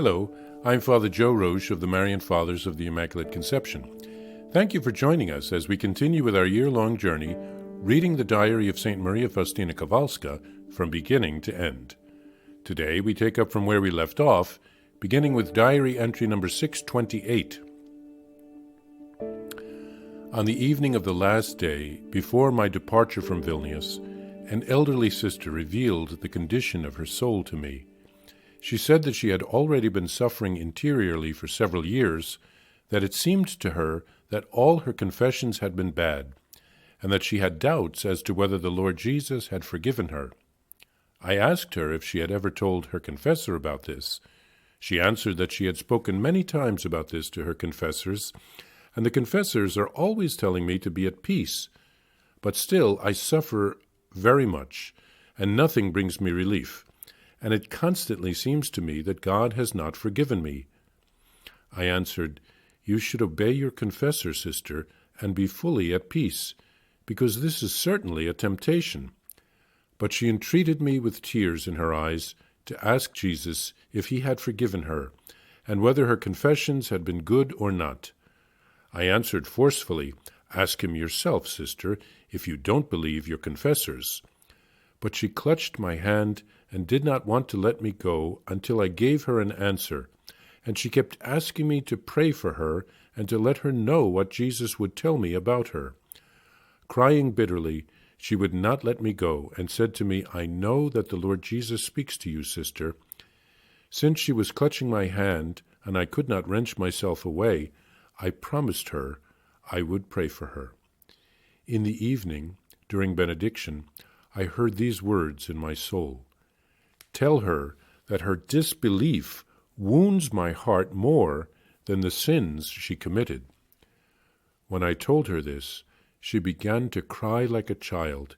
Hello, I'm Father Joe Roesch of the Marian Fathers of the Immaculate Conception. Thank you for joining us as we continue with our year-long journey reading the diary of St. Maria Faustina Kowalska from beginning to end. Today we take up from where we left off, beginning with diary entry number 628. On the evening of the last day, before my departure from Vilnius, an elderly sister revealed the condition of her soul to me. She said that she had already been suffering interiorly for several years, that it seemed to her that all her confessions had been bad, and that she had doubts as to whether the Lord Jesus had forgiven her. I asked her if she had ever told her confessor about this. She answered that she had spoken many times about this to her confessors, and the confessors are always telling me to be at peace. But still I suffer very much, and nothing brings me relief, and it constantly seems to me that God has not forgiven me. I answered, "You should obey your confessor, sister, and be fully at peace, because this is certainly a temptation." But she entreated me with tears in her eyes to ask Jesus if he had forgiven her, and whether her confessions had been good or not. I answered forcefully, "Ask him yourself, sister, if you don't believe your confessors." But she clutched my hand and did not want to let me go until I gave her an answer, and she kept asking me to pray for her and to let her know what Jesus would tell me about her. Crying bitterly, she would not let me go, and said to me, "I know that the Lord Jesus speaks to you, sister." Since she was clutching my hand, and I could not wrench myself away, I promised her I would pray for her. In the evening, during benediction, I heard these words in my soul: "Tell her that her disbelief wounds my heart more than the sins she committed." When I told her this, she began to cry like a child,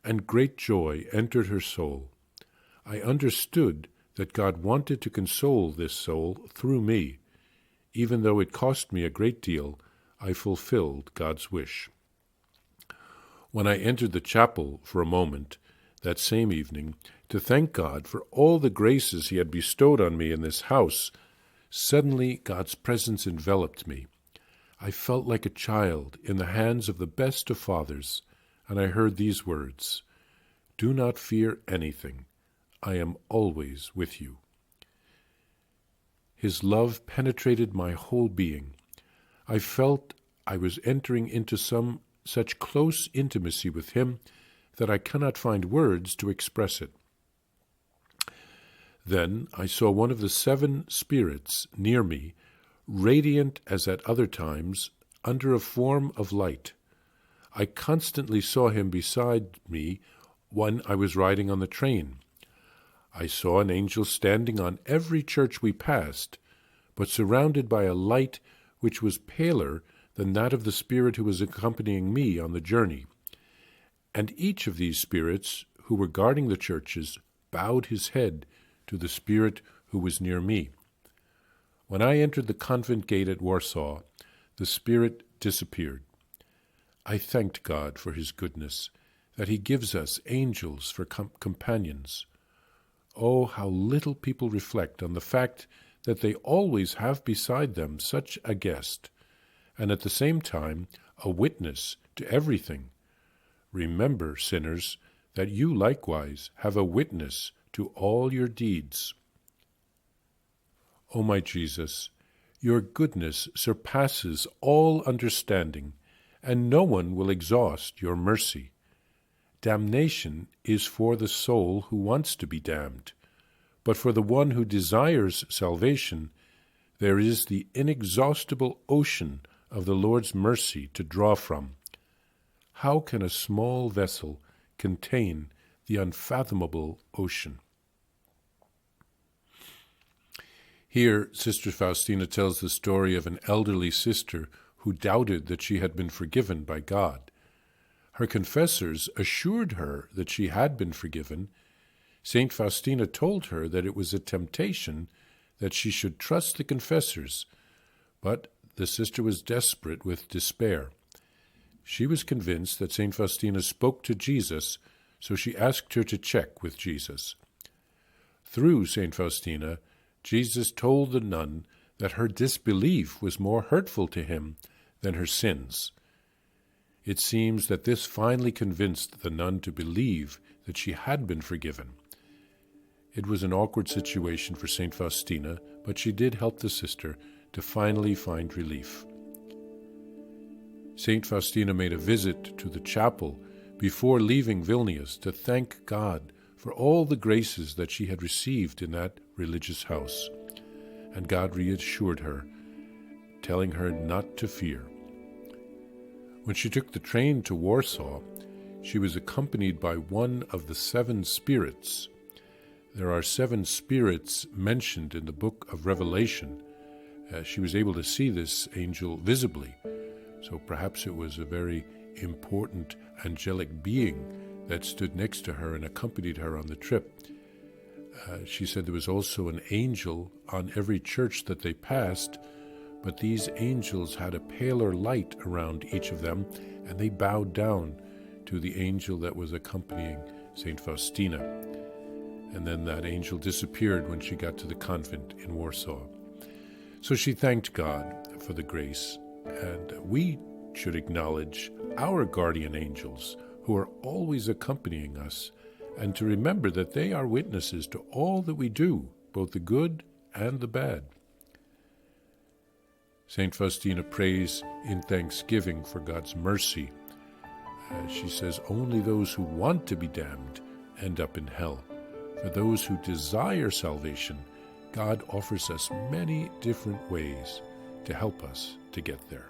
and great joy entered her soul. I understood that God wanted to console this soul through me. Even though it cost me a great deal, I fulfilled God's wish. When I entered the chapel for a moment, that same evening, to thank God for all the graces he had bestowed on me in this house, suddenly God's presence enveloped me. I felt like a child in the hands of the best of fathers, and I heard these words: "Do not fear anything. I am always with you." His love penetrated my whole being. I felt I was entering into such close intimacy with him that I cannot find words to express it. Then I saw one of the 7 spirits near me, radiant as at other times, under a form of light. I constantly saw him beside me when I was riding on the train. I saw an angel standing on every church we passed, but surrounded by a light which was paler than that of the spirit who was accompanying me on the journey. And each of these spirits who were guarding the churches bowed his head to the spirit who was near me. When I entered the convent gate at Warsaw, the spirit disappeared. I thanked God for his goodness, that he gives us angels for companions. Oh, how little people reflect on the fact that they always have beside them such a guest, and at the same time a witness to everything. Remember, sinners, that you likewise have a witness to all your deeds. O my Jesus, your goodness surpasses all understanding, and no one will exhaust your mercy. Damnation is for the soul who wants to be damned, but for the one who desires salvation, there is the inexhaustible ocean of the Lord's mercy to draw from. How can a small vessel contain the unfathomable ocean? Here, Sister Faustina tells the story of an elderly sister who doubted that she had been forgiven by God. Her confessors assured her that she had been forgiven. Saint Faustina told her that it was a temptation, that she should trust the confessors, but the sister was desperate with despair. She was convinced that Saint Faustina spoke to Jesus, so she asked her to check with Jesus. Through Saint Faustina, Jesus told the nun that her disbelief was more hurtful to him than her sins. It seems that this finally convinced the nun to believe that she had been forgiven. It was an awkward situation for St. Faustina, but she did help the sister to finally find relief. St. Faustina made a visit to the chapel before leaving Vilnius to thank God for all the graces that she had received in that religious house. And God reassured her, telling her not to fear. When she took the train to Warsaw, she was accompanied by one of the 7 spirits. There are 7 spirits mentioned in the book of Revelation. She was able to see this angel visibly, so perhaps it was a very important angelic being that stood next to her and accompanied her on the trip. She said there was also an angel on every church that they passed, but these angels had a paler light around each of them, and they bowed down to the angel that was accompanying St. Faustina. And then that angel disappeared when she got to the convent in Warsaw. So she thanked God for the grace, and we should acknowledge our guardian angels who are always accompanying us, and to remember that they are witnesses to all that we do, both the good and the bad. St. Faustina prays in thanksgiving for God's mercy. She says, only those who want to be damned end up in hell. For those who desire salvation, God offers us many different ways to help us to get there.